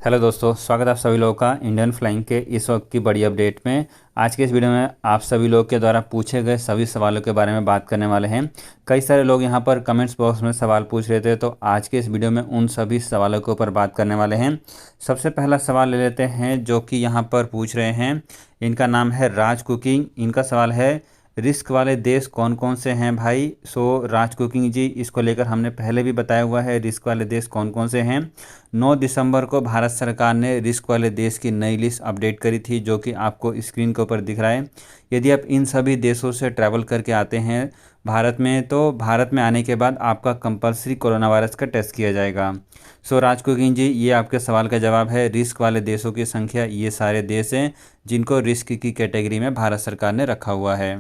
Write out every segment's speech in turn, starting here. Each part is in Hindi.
हेलो दोस्तों, स्वागत है आप सभी लोगों का इंडियन फ्लाइंग के इस वक्त की बड़ी अपडेट में। आज के इस वीडियो में आप सभी लोग के द्वारा पूछे गए सभी सवालों के बारे में बात करने वाले हैं। कई सारे लोग यहां पर कमेंट्स बॉक्स में सवाल पूछ रहे थे, तो आज के इस वीडियो में उन सभी सवालों के ऊपर बात करने वाले हैं। सबसे पहला सवाल ले लेते हैं जो कि यहाँ पर पूछ रहे हैं। इनका नाम है राज कुकिंग। इनका सवाल है, रिस्क वाले देश कौन कौन से हैं भाई। राज कुकिंग जी, इसको लेकर हमने पहले भी बताया हुआ है रिस्क वाले देश कौन कौन से हैं। 9 दिसंबर को भारत सरकार ने रिस्क वाले देश की नई लिस्ट अपडेट करी थी, जो कि आपको स्क्रीन के ऊपर दिख रहा है। यदि आप इन सभी देशों से ट्रैवल करके आते हैं भारत में, तो भारत में आने के बाद आपका कंपलसरी कोरोना वायरस का टेस्ट किया जाएगा। राज कुकिंग जी, ये आपके सवाल का जवाब है। रिस्क वाले देशों की संख्या ये सारे देश हैं जिनको रिस्क की कैटेगरी में भारत सरकार ने रखा हुआ है।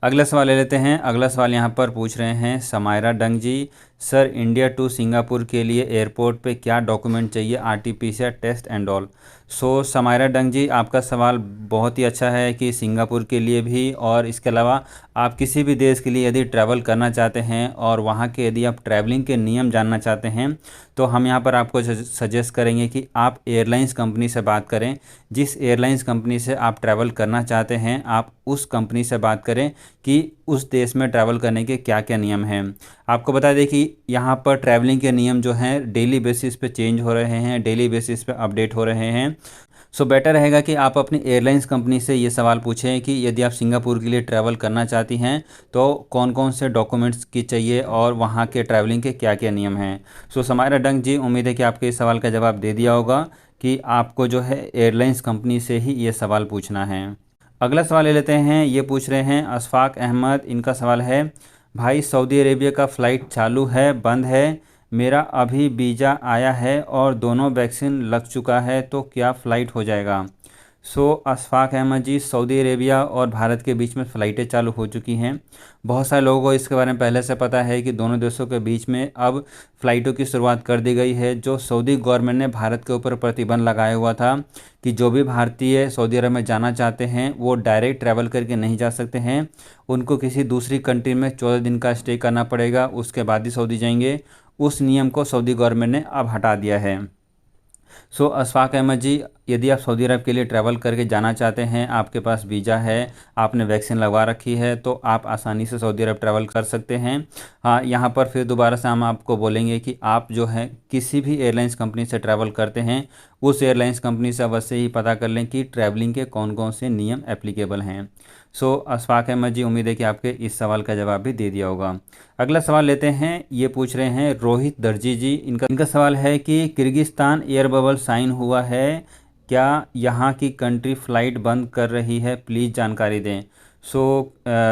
अगला सवाल ले लेते हैं। अगला सवाल यहाँ पर पूछ रहे हैं Samaira Dang ji, sir India to Singapore के लिए एयरपोर्ट पे क्या डॉक्यूमेंट चाहिए, RTPCR test and all. Samaira Dang ji, आपका सवाल बहुत ही अच्छा है कि सिंगापुर के लिए भी और इसके अलावा आप किसी भी देश के लिए यदि ट्रैवल करना चाहते हैं और वहाँ के यदि आप ट्रैवलिंग के नियम जानना चाहते हैं, तो हम यहाँ पर आपको सजेस्ट करेंगे कि आप एयरलाइंस कंपनी से बात करें। जिस एयरलाइंस कंपनी से आप ट्रैवल करना चाहते हैं, आप उस कंपनी से बात करें कि उस देश में ट्रैवल करने के क्या क्या नियम हैं। आपको बता दें कि यहाँ पर ट्रैवलिंग के नियम जो हैं डेली बेसिस पे चेंज हो रहे हैं, डेली बेसिस पे अपडेट हो रहे हैं। बेटर रहेगा कि आप अपनी एयरलाइंस कंपनी से ये सवाल पूछें कि यदि आप सिंगापुर के लिए ट्रैवल करना चाहती हैं तो कौन कौन से डॉक्यूमेंट्स की चाहिए और वहाँ के ट्रैवलिंग के क्या क्या नियम हैं। समायरा डंग जी, उम्मीद है कि आपके इस सवाल का जवाब दे दिया होगा कि आपको जो है एयरलाइंस कंपनी से ही ये सवाल पूछना है। अगला सवाल ले लेते हैं। ये पूछ रहे हैं अशफाक अहमद। इनका सवाल है, भाई सऊदी अरेबिया का फ़्लाइट चालू है बंद है, मेरा अभी वीज़ा आया है और दोनों वैक्सीन लग चुका है, तो क्या फ़्लाइट हो जाएगा। अशफाक अहमद जी, सऊदी अरेबिया और भारत के बीच में फ़्लाइटें चालू हो चुकी हैं। बहुत सारे लोगों को इसके बारे में पहले से पता है कि दोनों देशों के बीच में अब फ़्लाइटों की शुरुआत कर दी गई है। जो सऊदी गवर्नमेंट ने भारत के ऊपर प्रतिबंध लगाया हुआ था कि जो भी भारतीय सऊदी अरब में जाना चाहते हैं वो डायरेक्ट ट्रैवल करके नहीं जा सकते हैं, उनको किसी दूसरी कंट्री में 14 दिन का स्टे करना पड़ेगा, उसके बाद ही सऊदी जाएंगे। उस नियम को सऊदी गवर्नमेंट ने अब हटा दिया है। अशफाक अहमद जी, यदि आप सऊदी अरब के लिए ट्रैवल करके जाना चाहते हैं, आपके पास वीज़ा है, आपने वैक्सीन लगवा रखी है, तो आप आसानी से सऊदी अरब ट्रैवल कर सकते हैं। हाँ, यहाँ पर फिर दोबारा से हम आपको बोलेंगे कि आप जो है किसी भी एयरलाइंस कंपनी से ट्रैवल करते हैं, उस एयरलाइंस कंपनी से अवश्य ही पता कर लें कि ट्रैवलिंग के कौन कौन से नियम एप्लीकेबल हैं। अशफाक अहमद जी, उम्मीद है कि आपके इस सवाल का जवाब भी दे दिया होगा। अगला सवाल लेते हैं। ये पूछ रहे हैं रोहित दर्जी जी। इनका सवाल है कि किर्गिस्तान एयर बबल साइन हुआ है, क्या यहाँ की कंट्री फ़्लाइट बंद कर रही है, प्लीज़ जानकारी दें।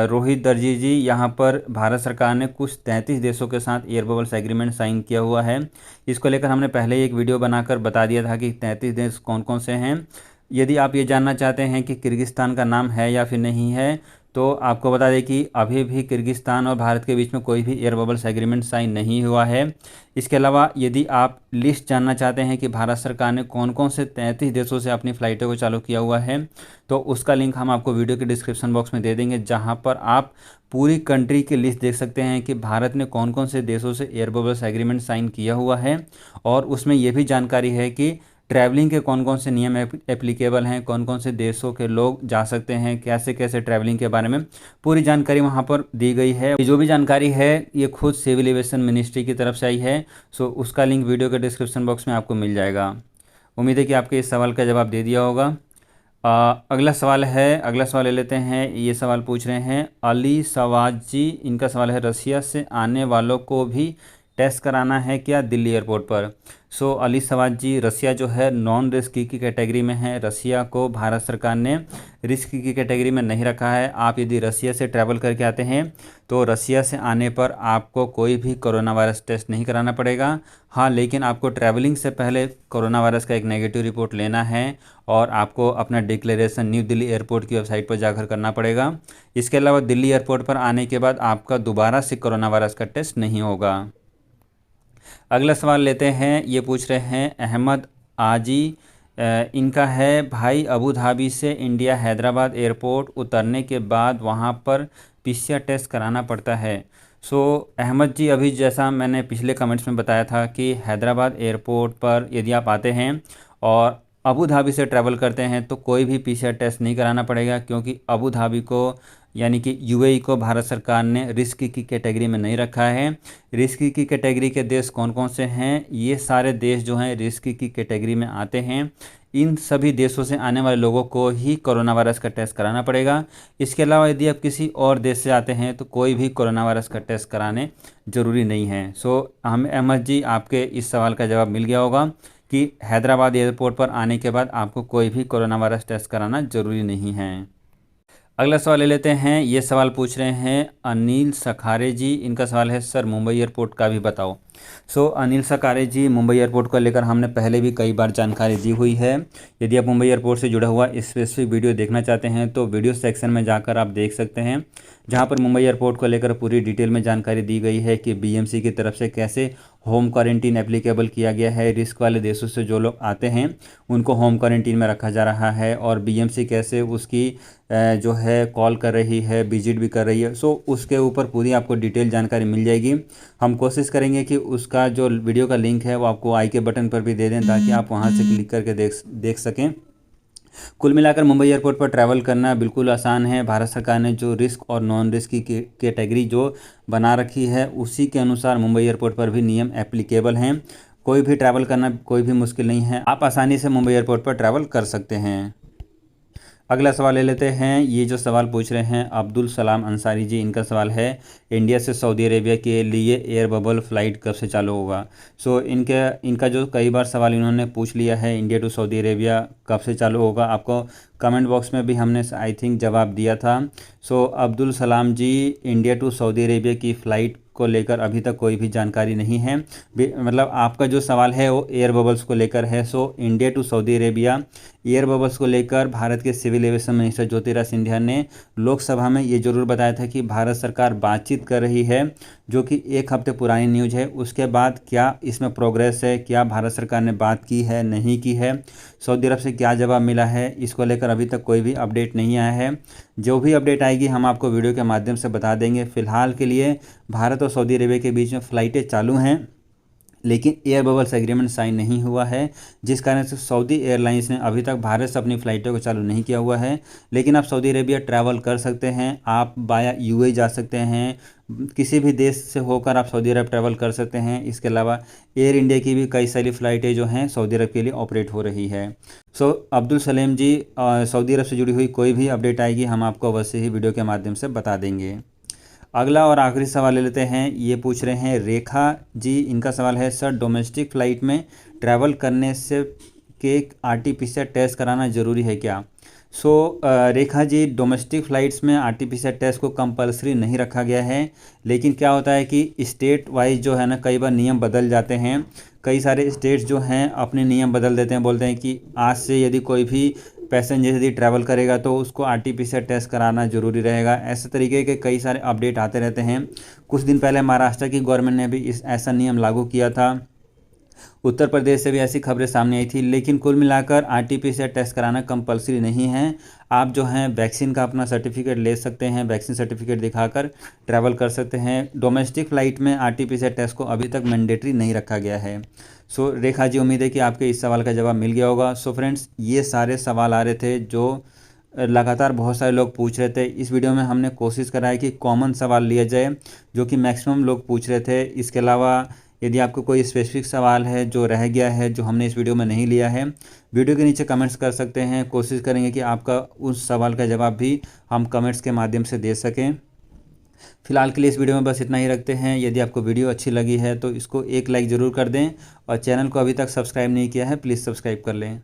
रोहित दर्जी जी, यहाँ पर भारत सरकार ने कुछ 33 देशों के साथ एयर बबल्स एग्रीमेंट साइन किया हुआ है। इसको लेकर हमने पहले ही एक वीडियो बनाकर बता दिया था कि 33 देश कौन कौन से हैं। यदि आप ये जानना चाहते हैं कि किर्गिस्तान का नाम है या फिर नहीं है, तो आपको बता दें कि अभी भी किर्गिस्तान और भारत के बीच में कोई भी एयर बबल्स एग्रीमेंट साइन नहीं हुआ है। इसके अलावा यदि आप लिस्ट जानना चाहते हैं कि भारत सरकार ने कौन कौन से 33 देशों से अपनी फ़्लाइटों को चालू किया हुआ है, तो उसका लिंक हम आपको वीडियो के डिस्क्रिप्शन बॉक्स में दे देंगे, जहां पर आप पूरी कंट्री की लिस्ट देख सकते हैं कि भारत ने कौन कौन से देशों से एयर बबल्स एग्रीमेंट साइन किया हुआ है। और उसमें यह भी जानकारी है कि ट्रैवलिंग के कौन कौन से नियम एप्लीकेबल हैं, कौन कौन से देशों के लोग जा सकते हैं, कैसे कैसे ट्रैवलिंग के बारे में पूरी जानकारी वहां पर दी गई है। जो भी जानकारी है ये खुद सिविल एविएशन मिनिस्ट्री की तरफ से आई है। उसका लिंक वीडियो के डिस्क्रिप्शन बॉक्स में आपको मिल जाएगा। उम्मीद है कि आपके इस सवाल का जवाब दे दिया होगा। अगला सवाल ले लेते हैं। ये सवाल पूछ रहे हैं अली सवाज जी। इनका सवाल है, रसिया से आने वालों को भी टेस्ट कराना है क्या दिल्ली एयरपोर्ट पर। अली सवाज जी, रसिया जो है नॉन रिस्क की कैटेगरी में है। रसिया को भारत सरकार ने रिस्क की कैटेगरी में नहीं रखा है। आप यदि रसिया से ट्रैवल करके आते हैं तो रसिया से आने पर आपको कोई भी कोरोना वायरस टेस्ट नहीं कराना पड़ेगा। हाँ, लेकिन आपको ट्रैवलिंग से पहले कोरोना वायरस का एक नेगेटिव रिपोर्ट लेना है और आपको अपना डिक्लेरेशन न्यू दिल्ली एयरपोर्ट की वेबसाइट पर जाकर करना पड़ेगा। इसके अलावा दिल्ली एयरपोर्ट पर आने के बाद आपका दोबारा से कोरोना वायरस का टेस्ट नहीं होगा। अगला सवाल लेते हैं। ये पूछ रहे हैं अहमद आजी। इनका है, भाई अबू धाबी से इंडिया हैदराबाद एयरपोर्ट उतरने के बाद वहाँ पर पीसीआर टेस्ट कराना पड़ता है। अहमद जी, अभी जैसा मैंने पिछले कमेंट्स में बताया था कि हैदराबाद एयरपोर्ट पर यदि आप आते हैं और अबू धाबी से ट्रैवल करते हैं तो कोई भी पीसीआर टेस्ट नहीं कराना पड़ेगा, क्योंकि अबू धाबी को यानी कि यूएई को भारत सरकार ने रिस्क की कैटेगरी में नहीं रखा है। रिस्क की कैटेगरी के देश कौन कौन से हैं? ये सारे देश जो हैं रिस्क की कैटेगरी में आते हैं। इन सभी देशों से आने वाले लोगों को ही कोरोना वायरस का टेस्ट कराना पड़ेगा। इसके अलावा यदि आप किसी और देश से आते हैं तो कोई भी कोरोना वायरस का टेस्ट कराने ज़रूरी नहीं है। हम अहमद जी, आपके इस सवाल का जवाब मिल गया होगा कि हैदराबाद एयरपोर्ट पर आने के बाद आपको कोई भी कोरोना वायरस टेस्ट कराना ज़रूरी नहीं है। अगला सवाल ले लेते हैं। ये सवाल पूछ रहे हैं अनिल सखारे जी। इनका सवाल है, सर मुंबई एयरपोर्ट का भी बताओ। अनिल सखारे जी, मुंबई एयरपोर्ट को लेकर हमने पहले भी कई बार जानकारी दी हुई है। यदि आप मुंबई एयरपोर्ट से जुड़ा हुआ स्पेसिफिक वीडियो देखना चाहते हैं तो वीडियो सेक्शन में जाकर आप देख सकते हैं, जहां पर मुंबई एयरपोर्ट को लेकर पूरी डिटेल में जानकारी दी गई है कि बीएमसी की तरफ से कैसे होम क्वारंटीन एप्लीकेबल किया गया है। रिस्क वाले देशों से जो लोग आते हैं उनको होम क्वारंटीन में रखा जा रहा है, और बीएमसी कैसे उसकी जो है कॉल कर रही है, विजिट भी कर रही है। उसके ऊपर पूरी आपको डिटेल जानकारी मिल जाएगी। हम कोशिश करेंगे कि उसका जो वीडियो का लिंक है वो आपको आई के बटन पर भी दे दें, ताकि आप वहां से क्लिक करके देख सकें। कुल मिलाकर मुंबई एयरपोर्ट पर ट्रैवल करना बिल्कुल आसान है। भारत सरकार ने जो रिस्क और नॉन रिस्क की कैटेगरी जो बना रखी है उसी के अनुसार मुंबई एयरपोर्ट पर भी नियम एप्लीकेबल हैं। कोई भी ट्रैवल करना कोई भी मुश्किल नहीं है, आप आसानी से मुंबई एयरपोर्ट पर ट्रैवल कर सकते हैं। अगला सवाल ले लेते हैं। ये जो सवाल पूछ रहे हैं अब्दुल सलाम अंसारी जी, इनका सवाल है इंडिया से सऊदी अरेबिया के लिए एयर बबल फ़्लाइट कब से चालू होगा। इनका जो कई बार सवाल इन्होंने पूछ लिया है, इंडिया टू सऊदी अरेबिया कब से चालू होगा, आपको कमेंट बॉक्स में भी हमने आई थिंक जवाब दिया था। अब्दुल सलाम जी, इंडिया टू सऊदी अरेबिया की फ़्लाइट को लेकर अभी तक कोई भी जानकारी नहीं है। मतलब आपका जो सवाल है वो एयर बबल्स को लेकर है। India to Saudi Arabia air bubbles को लेकर भारत के civil aviation minister Jyotiraditya Scindia ने लोकसभा में ये जरूर बताया था कि भारत सरकार बातचीत कर रही है, जो कि एक हफ्ते पुरानी न्यूज़ है। उसके बाद क्या इसमें प्रोग्रेस है, क्या भारत सरकार ने बात की है, नहीं की है, सऊदी अरब से क्या जवाब मिला है, इसको लेकर अभी तक कोई भी अपडेट नहीं आया है। जो भी अपडेट आएगी हम आपको वीडियो के माध्यम से बता देंगे। फिलहाल के लिए भारत और सऊदी अरेबिया के बीच में फ़्लाइटें चालू हैं, लेकिन एयर बबल्स एग्रीमेंट साइन नहीं हुआ है, जिस कारण से सऊदी एयरलाइंस ने अभी तक भारत से अपनी फ़्लाइटों को चालू नहीं किया हुआ है। लेकिन आप सऊदी अरेबिया ट्रैवल कर सकते हैं, आप बाया यूएई जा सकते हैं, किसी भी देश से होकर आप सऊदी अरब ट्रैवल कर सकते हैं। इसके अलावा एयर इंडिया की भी कई सारी फ़्लाइटें जो हैं सऊदी अरब के लिए ऑपरेट हो रही है। अब्दुल सलेम जी, सऊदी अरब से जुड़ी हुई कोई भी अपडेट आएगी हम आपको अवश्य ही वीडियो के माध्यम से बता देंगे। अगला और आखिरी सवाल ले लेते हैं। ये पूछ रहे हैं रेखा जी, इनका सवाल है, सर डोमेस्टिक फ़्लाइट में ट्रैवल करने से के आरटीपीसीआर टेस्ट कराना ज़रूरी है क्या। रेखा जी, डोमेस्टिक फ़्लाइट्स में आरटीपीसीआर टेस्ट को कंपलसरी नहीं रखा गया है, लेकिन क्या होता है कि स्टेट वाइज जो है ना कई बार नियम बदल जाते हैं। कई सारे स्टेट्स जो हैं अपने नियम बदल देते हैं, बोलते हैं कि आज से यदि कोई भी पैसेंजर यदि ट्रैवल करेगा तो उसको आरटीपीसीआर टेस्ट कराना ज़रूरी रहेगा। ऐसे तरीके के कई सारे अपडेट आते रहते हैं। कुछ दिन पहले महाराष्ट्र की गवर्नमेंट ने भी ऐसा नियम लागू किया था। उत्तर प्रदेश से भी ऐसी खबरें सामने आई थी। लेकिन कुल मिलाकर आरटीपीसीआर टेस्ट कराना कंपलसरी नहीं है। आप जो हैं वैक्सीन का अपना सर्टिफिकेट ले सकते हैं, वैक्सीन सर्टिफिकेट दिखाकर ट्रैवल कर सकते हैं। डोमेस्टिक फ़्लाइट में आरटीपीसीआर टेस्ट को अभी तक मैंडेटरी नहीं रखा गया है। रेखा जी, उम्मीद है कि आपके इस सवाल का जवाब मिल गया होगा। फ्रेंड्स, ये सारे सवाल आ रहे थे जो लगातार बहुत सारे लोग पूछ रहे थे। इस वीडियो में हमने कोशिश करा है कि कॉमन सवाल लिया जाए जो कि मैक्सिमम लोग पूछ रहे थे। इसके अलावा यदि आपको कोई स्पेसिफिक सवाल है जो रह गया है, जो हमने इस वीडियो में नहीं लिया है, वीडियो के नीचे कमेंट्स कर सकते हैं। कोशिश करेंगे कि आपका उस सवाल का जवाब भी हम कमेंट्स के माध्यम से दे सकें। फिलहाल के लिए इस वीडियो में बस इतना ही रखते हैं। यदि आपको वीडियो अच्छी लगी है तो इसको एक लाइक ज़रूर कर दें, और चैनल को अभी तक सब्सक्राइब नहीं किया है प्लीज़ सब्सक्राइब कर लें।